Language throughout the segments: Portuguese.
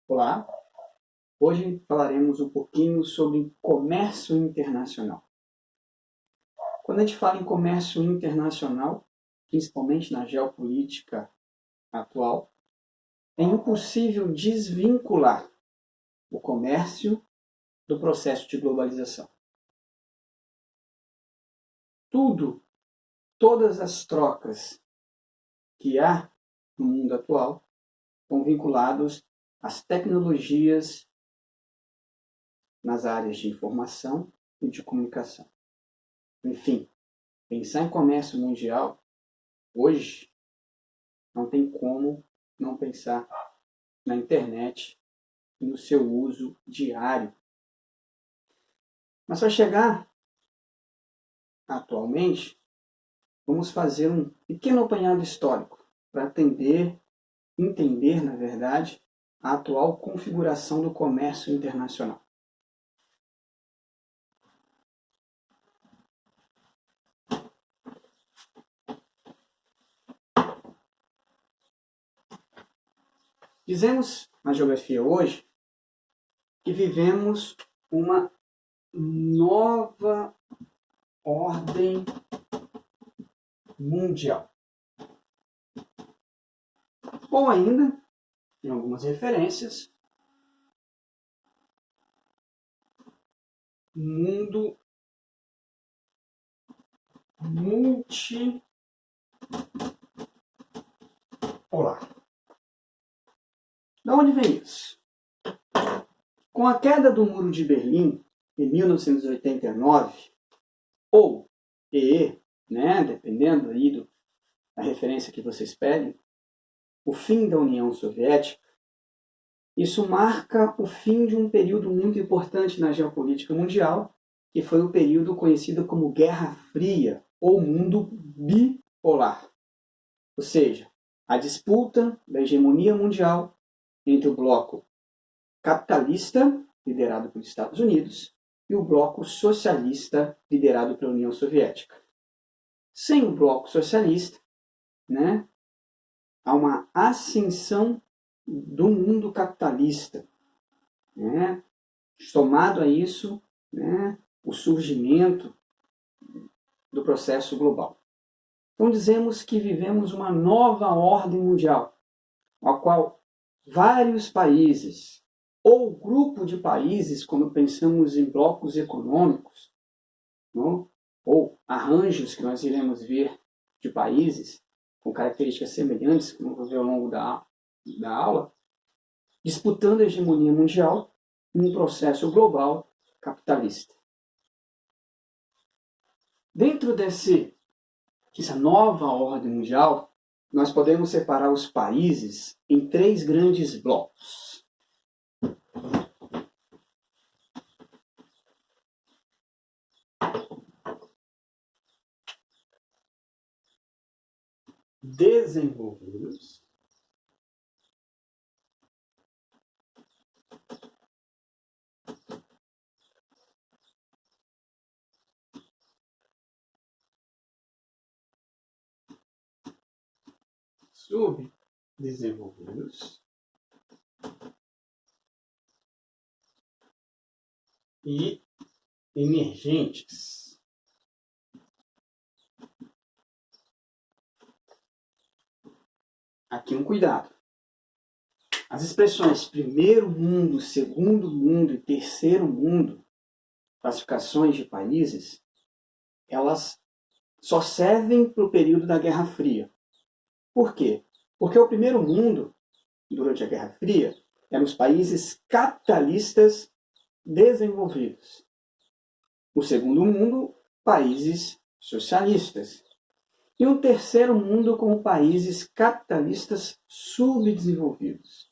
Olá, hoje falaremos um pouquinho sobre comércio internacional. Quando a gente fala em comércio internacional, principalmente na geopolítica atual, é impossível desvincular o comércio do processo de globalização. Todas as trocas que há no mundo atual estão vinculados às tecnologias nas áreas de informação e de comunicação. Enfim, pensar em comércio mundial hoje não tem como não pensar na internet e no seu uso diário. Mas para chegar atualmente, vamos fazer um pequeno apanhado histórico para entender, na verdade, a atual configuração do comércio internacional. Dizemos na geografia hoje que vivemos uma nova ordem mundial. Ou ainda, em algumas referências, mundo multipolar. De onde vem isso? Com a queda do Muro de Berlim, em 1989, ou dependendo aí da referência que vocês pedem, o fim da União Soviética, isso marca o fim de um período muito importante na geopolítica mundial, que foi o período conhecido como Guerra Fria, ou mundo bipolar. Ou seja, a disputa da hegemonia mundial entre o bloco capitalista, liderado pelos Estados Unidos, e o bloco socialista, liderado pela União Soviética. Sem o bloco socialista, há uma ascensão do mundo capitalista. Somado a isso, o surgimento do processo global. Então dizemos que vivemos uma nova ordem mundial, a qual vários países, ou grupo de países, quando pensamos em blocos econômicos, ou arranjos que nós iremos ver de países com características semelhantes, como vamos ver ao longo da aula, disputando a hegemonia mundial em um processo global capitalista. Dentro dessa nova ordem mundial, nós podemos separar os países em 3 grandes blocos. Desenvolvidos, subdesenvolvidos e emergentes. Aqui um cuidado. As expressões primeiro mundo, segundo mundo e terceiro mundo, classificações de países, elas só servem para o período da Guerra Fria. Por quê? Porque o primeiro mundo, durante a Guerra Fria, eram os países capitalistas desenvolvidos. O segundo mundo, países socialistas. E um terceiro mundo com países capitalistas subdesenvolvidos.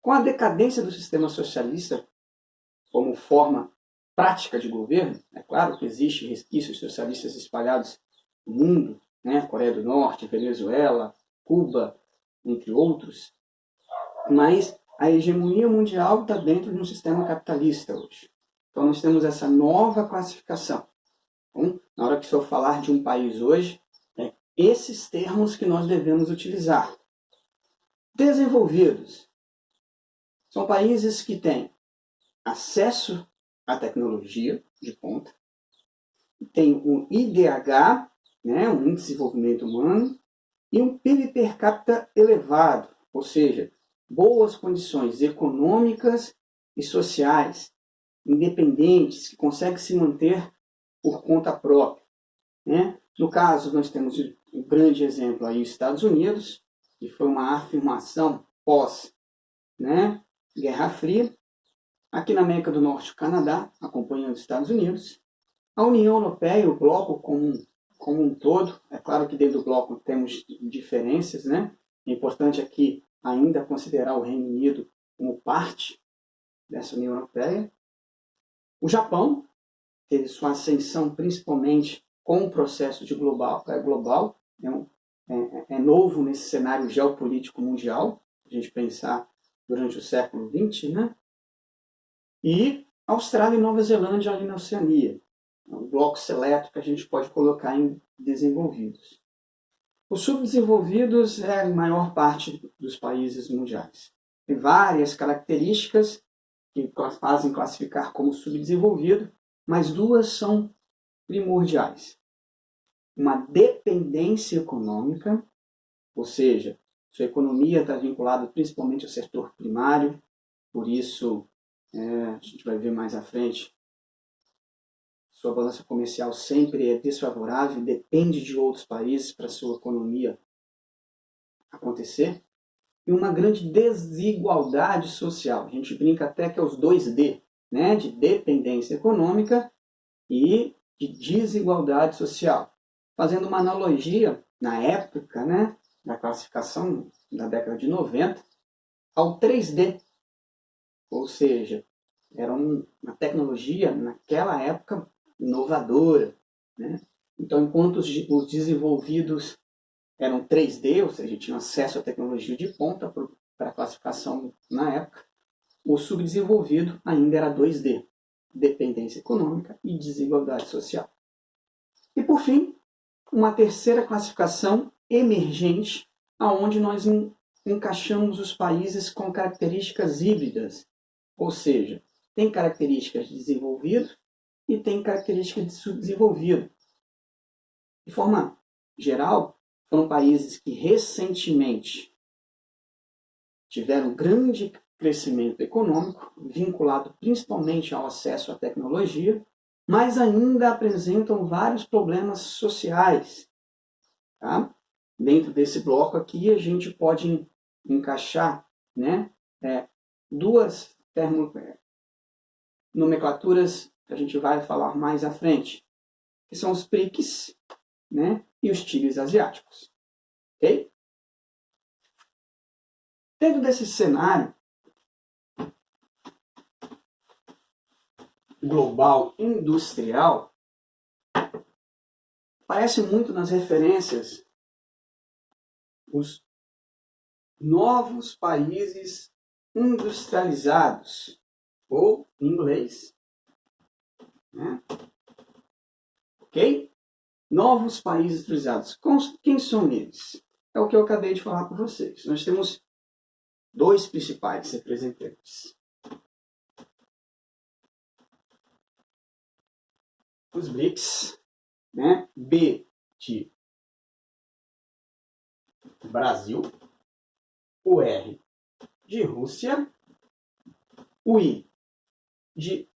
Com a decadência do sistema socialista como forma prática de governo, é claro que existem resquícios socialistas espalhados no mundo, Coreia do Norte, Venezuela, Cuba, entre outros, mas a hegemonia mundial está dentro de um sistema capitalista hoje. Então nós temos essa nova classificação. Então, na hora que eu falar de um país hoje, esses termos que nós devemos utilizar. Desenvolvidos. São países que têm acesso à tecnologia de ponta, têm um IDH, né, um Índice de Desenvolvimento Humano, e um PIB per capita elevado, ou seja, boas condições econômicas e sociais, independentes, que conseguem se manter por conta própria. Né? No caso, nós temos um grande exemplo aí, os Estados Unidos, que foi uma afirmação pós, né, Guerra Fria. Aqui na América do Norte, o Canadá, acompanhando os Estados Unidos. A União Europeia, o bloco como um todo, é claro que dentro do bloco temos diferenças, né? É importante aqui ainda considerar o Reino Unido como parte dessa União Europeia. O Japão teve sua ascensão principalmente com o processo de global, é novo nesse cenário geopolítico mundial, a gente pensar durante o século XX, né? E Austrália e Nova Zelândia ali na Oceania, um bloco seleto que a gente pode colocar em desenvolvidos. Os subdesenvolvidos é a maior parte dos países mundiais. Tem várias características que fazem classificar como subdesenvolvido, mas duas são primordiais. Uma dependência econômica, ou seja, sua economia está vinculada principalmente ao setor primário, por isso, a gente vai ver mais à frente, sua balança comercial sempre é desfavorável, depende de outros países para sua economia acontecer. E uma grande desigualdade social. A gente brinca até que é os 2D, né? De dependência econômica e de desigualdade social. Fazendo uma analogia, na época, né, da classificação da década de 90, ao 3D. Ou seja, era uma tecnologia, naquela época, inovadora. Né? Então, enquanto os desenvolvidos eram 3D, ou seja, tinham acesso à tecnologia de ponta para a classificação na época, o subdesenvolvido ainda era 2D, dependência econômica e desigualdade social. E, por fim, uma terceira classificação emergente, aonde nós encaixamos os países com características híbridas, ou seja, tem características de desenvolvido e tem características de subdesenvolvido. De forma geral, foram países que recentemente tiveram grande crescimento econômico, vinculado principalmente ao acesso à tecnologia, mas ainda apresentam vários problemas sociais. Tá? Dentro desse bloco aqui, a gente pode encaixar, né, duas nomenclaturas que a gente vai falar mais à frente, que são os BRICS, né, e os tigres asiáticos. Ok? Dentro desse cenário global industrial, parece muito nas referências os novos países industrializados, ou em inglês, né? Ok? Novos países industrializados. Quem são eles? É o que eu acabei de falar com vocês. Nós temos dois principais representantes. Os BRICS, né? B de Brasil, o R de Rússia, o I de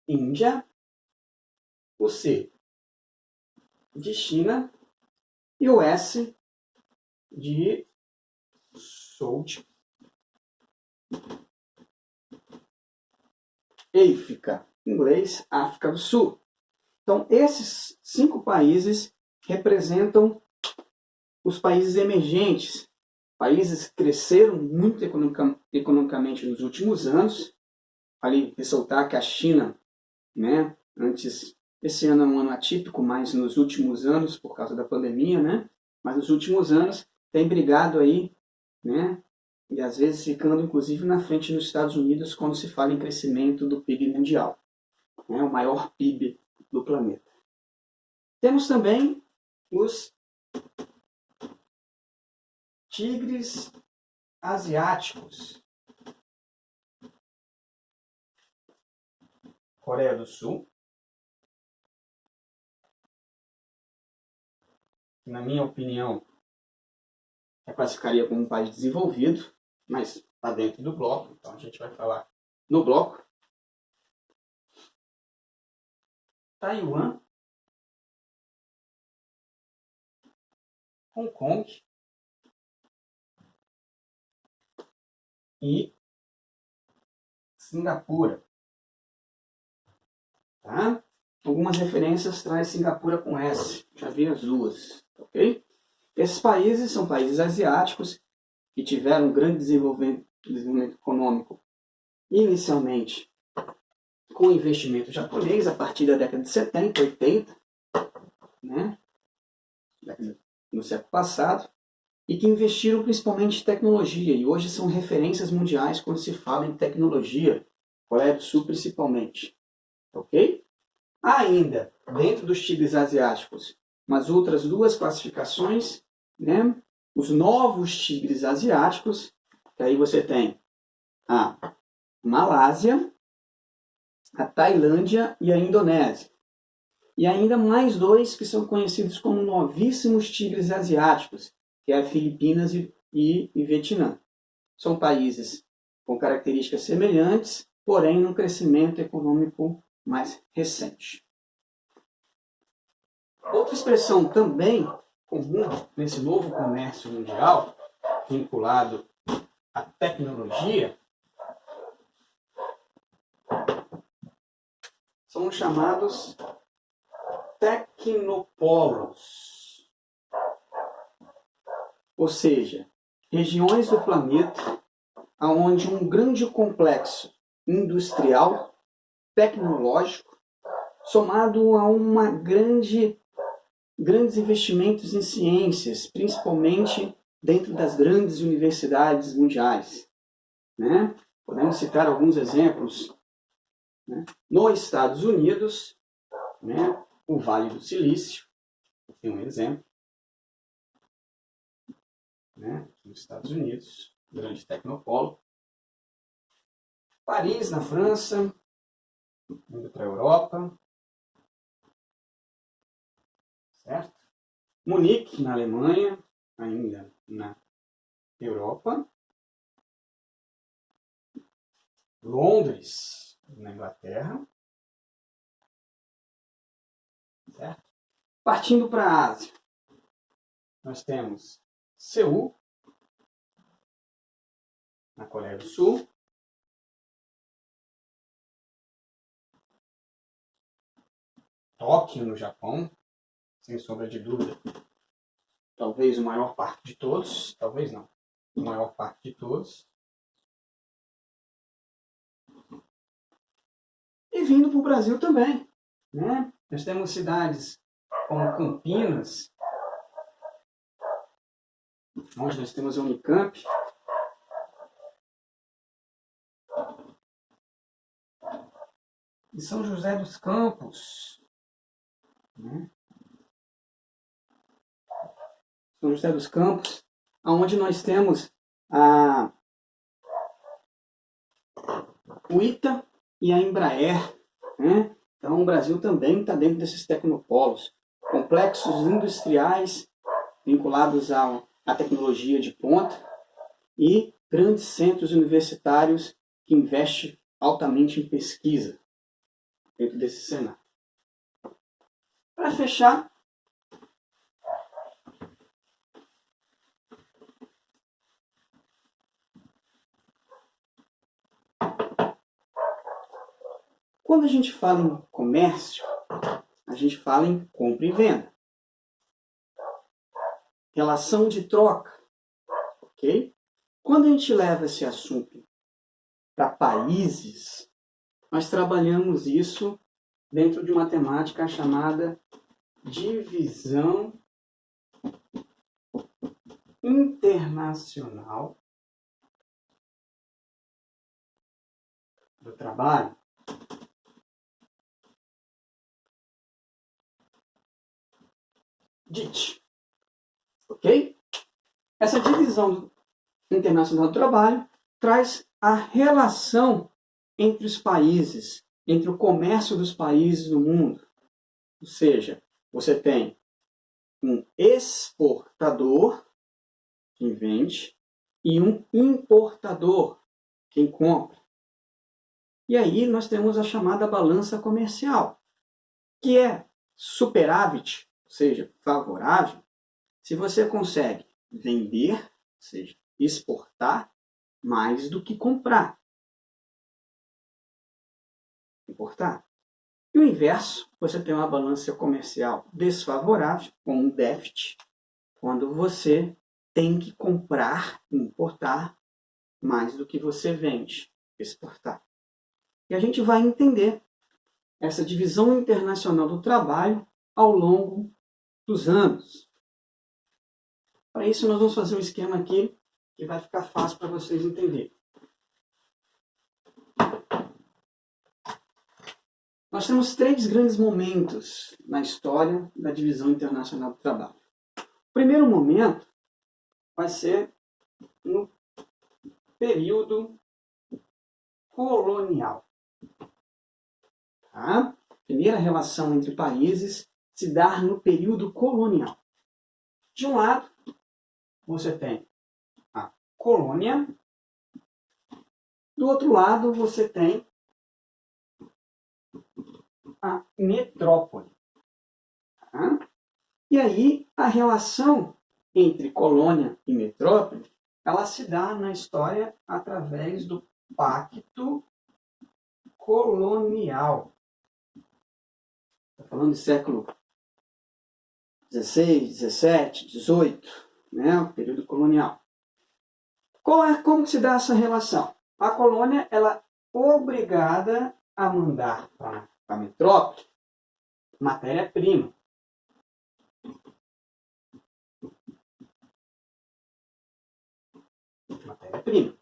Índia, o C de China e o S de South África, em inglês, África do Sul. Então, esses 5 países representam os países emergentes, países que cresceram muito economicamente nos últimos anos. Ali, ressaltar que a China, né, esse ano é um ano atípico, mas nos últimos anos, por causa da pandemia, né, mas nos últimos anos tem brigado aí, né, e às vezes ficando inclusive na frente nos Estados Unidos quando se fala em crescimento do PIB mundial, né, o maior PIB do planeta. Temos também os tigres asiáticos, Coreia do Sul, que, na minha opinião, eu classificaria como um país desenvolvido, mas está dentro do bloco, então a gente vai falar no bloco. Taiwan, Hong Kong e Singapura. Tá? Algumas referências traz Singapura com S, já vi as duas, ok? Esses países são países asiáticos que tiveram um grande desenvolvimento econômico inicialmente com investimento japonês a partir da década de 70, 80, né? No século passado, e que investiram principalmente em tecnologia, e hoje são referências mundiais quando se fala em tecnologia, Coreia do Sul principalmente. Ok? Ainda, dentro dos tigres asiáticos, mas outras duas classificações, né? Os novos tigres asiáticos, que aí você tem a Malásia, a Tailândia e a Indonésia. E ainda mais dois que são conhecidos como novíssimos tigres asiáticos, que é a Filipinas e Vietnã. São países com características semelhantes, porém num crescimento econômico mais recente. Outra expressão também comum nesse novo comércio mundial, vinculado à tecnologia, são os chamados tecnopolos, ou seja, regiões do planeta onde um grande complexo industrial, tecnológico, somado a grandes investimentos em ciências, principalmente dentro das grandes universidades mundiais, né? Podemos citar alguns exemplos, né? Nos Estados Unidos, né? O Vale do Silício, tem um exemplo, né? Nos Estados Unidos, grande tecnopolo. Paris, na França, indo para a Europa, certo? Munique, na Alemanha, ainda na Europa. Londres, na Inglaterra, certo? Partindo para a Ásia, nós temos Seul, na Coreia do Sul, Tóquio, no Japão, sem sombra de dúvida, talvez o maior parque de todos, talvez não, o maior parque de todos. E vindo para o Brasil também, né? Nós temos cidades como Campinas, onde nós temos a Unicamp, e São José dos Campos, né? São José dos Campos, onde nós temos o ITA e a Embraer, né? Então o Brasil também está dentro desses tecnopolos, complexos industriais vinculados à tecnologia de ponta e grandes centros universitários que investem altamente em pesquisa dentro desse cenário. Para fechar, quando a gente fala em comércio, a gente fala em compra e venda. Relação de troca, ok? Quando a gente leva esse assunto para países, nós trabalhamos isso dentro de uma temática chamada divisão internacional do trabalho. DIT. Ok? Essa divisão internacional do trabalho traz a relação entre os países entre o comércio dos países do mundo. Ou seja, você tem um exportador, quem vende, e um importador, quem compra. E aí nós temos a chamada balança comercial, que é superávit, ou seja, favorável, se você consegue vender, ou seja, exportar, mais do que comprar. Importar. E o inverso, você tem uma balança comercial desfavorável, com um déficit, quando você tem que comprar, importar, mais do que você vende, exportar. E a gente vai entender essa divisão internacional do trabalho ao longo dos anos. Para isso, nós vamos fazer um esquema aqui que vai ficar fácil para vocês entenderem. Nós temos 3 grandes momentos na história da divisão internacional do trabalho. O primeiro momento vai ser no período colonial. Tá? A primeira relação entre países se dá no período colonial. De um lado, você tem a colônia. Do outro lado, você tem a metrópole. Tá? E aí, a relação entre colônia e metrópole, ela se dá na história através do Pacto Colonial. Estou falando do século XVI, XVII, XVIII, né? O período colonial. Como se dá essa relação? A colônia ela é obrigada a mandar para a metrópole matéria-prima. Matéria-prima.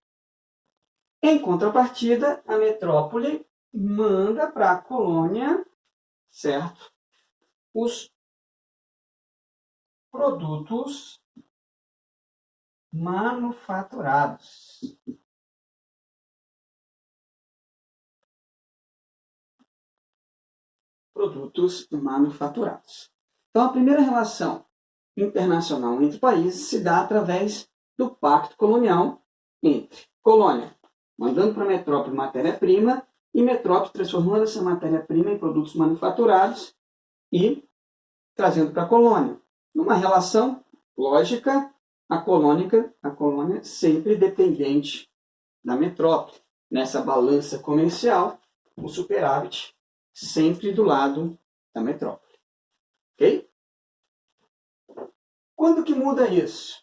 Em contrapartida, a metrópole manda para a colônia, certo, os produtos manufaturados. Produtos manufaturados. Então, a primeira relação internacional entre países se dá através do pacto colonial entre colônia, mandando para a metrópole matéria-prima, e metrópole transformando essa matéria-prima em produtos manufaturados e trazendo para a colônia. Numa relação lógica, a colônia sempre dependente da metrópole. Nessa balança comercial, o superávit sempre do lado da metrópole. Ok? Quando que muda isso?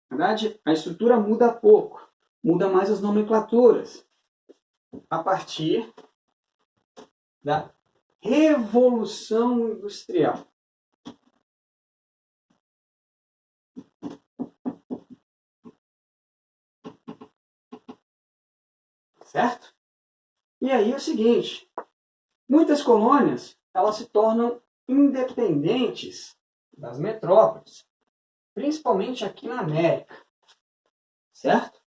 Na verdade, a estrutura muda pouco. Muda mais as nomenclaturas. A partir da Revolução Industrial. Certo? E aí é o seguinte, muitas colônias elas se tornam independentes das metrópoles, principalmente aqui na América. Certo?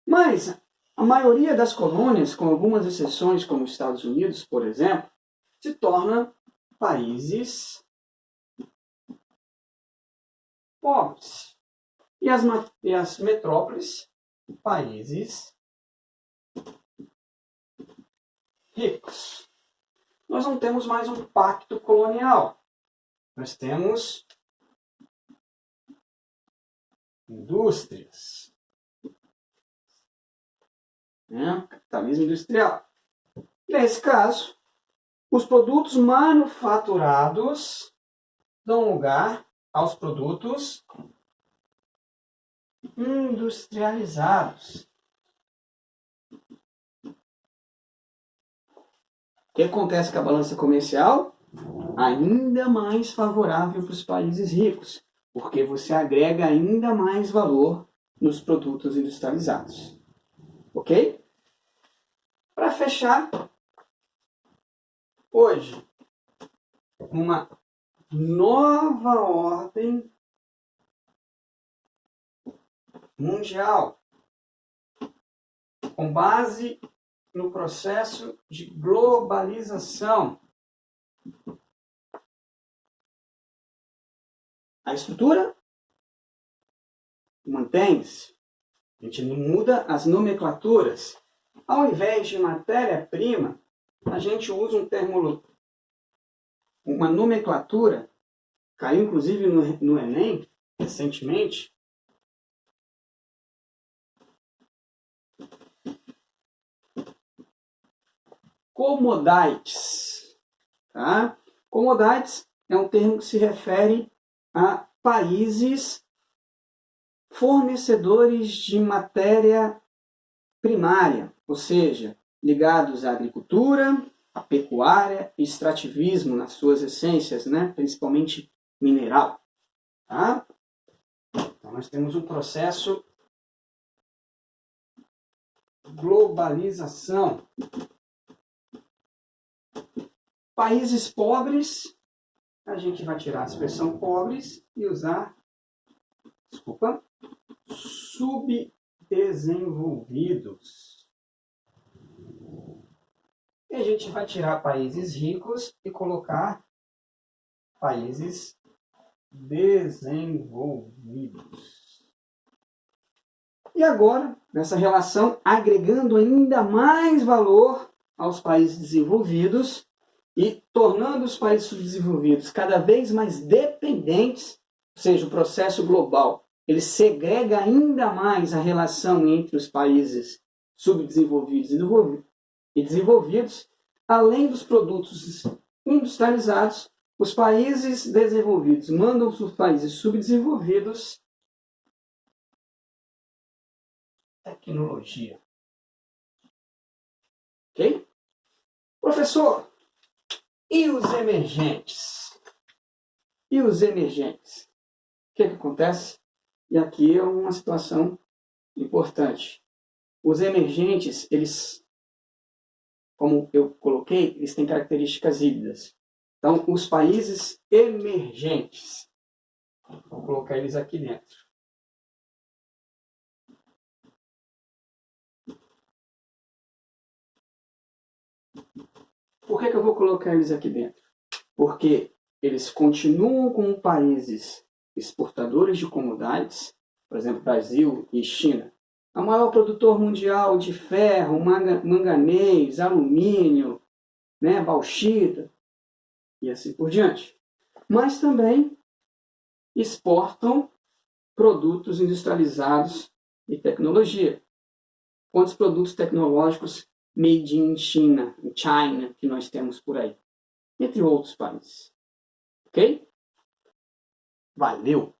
Mas a maioria das colônias, com algumas exceções, como os Estados Unidos, por exemplo, se torna países pobres. E as metrópoles, países ricos. Nós não temos mais um pacto colonial. Nós temos indústrias. Capitalismo industrial. Nesse caso, os produtos manufaturados dão lugar aos produtos industrializados. O que acontece com a balança comercial? Ainda mais favorável para os países ricos, porque você agrega ainda mais valor nos produtos industrializados. Ok? Para fechar, hoje, uma nova ordem mundial, com base no processo de globalização. A estrutura mantém-se. A gente não muda as nomenclaturas. Ao invés de matéria-prima, a gente usa uma nomenclatura, caiu inclusive no Enem recentemente. Commodities. Tá? Commodities é um termo que se refere a países fornecedores de matéria primária, ou seja, ligados à agricultura, à pecuária e extrativismo nas suas essências, né? Principalmente mineral. Tá? Então nós temos um processo de globalização. Países pobres, a gente vai tirar a expressão pobres e usar, subdesenvolvidos. E a gente vai tirar países ricos e colocar países desenvolvidos. E agora, nessa relação, agregando ainda mais valor aos países desenvolvidos e tornando os países subdesenvolvidos cada vez mais dependentes, ou seja, o processo global, ele segrega ainda mais a relação entre os países subdesenvolvidos e desenvolvidos, além dos produtos industrializados, os países desenvolvidos mandam para os países subdesenvolvidos tecnologia. Ok? Professor, e os emergentes? E os emergentes? O que acontece? E aqui é uma situação importante. Os emergentes, eles, como eu coloquei, eles têm características híbridas. Então, os países emergentes, vou colocar eles aqui dentro. Por que eu vou colocar eles aqui dentro? Porque eles continuam como países exportadores de commodities, por exemplo, Brasil e China. A maior produtor mundial de ferro, manganês, alumínio, né, bauxita e assim por diante. Mas também exportam produtos industrializados e tecnologia. Quantos produtos tecnológicos made in China, que nós temos por aí? Entre outros países. Ok? Valeu!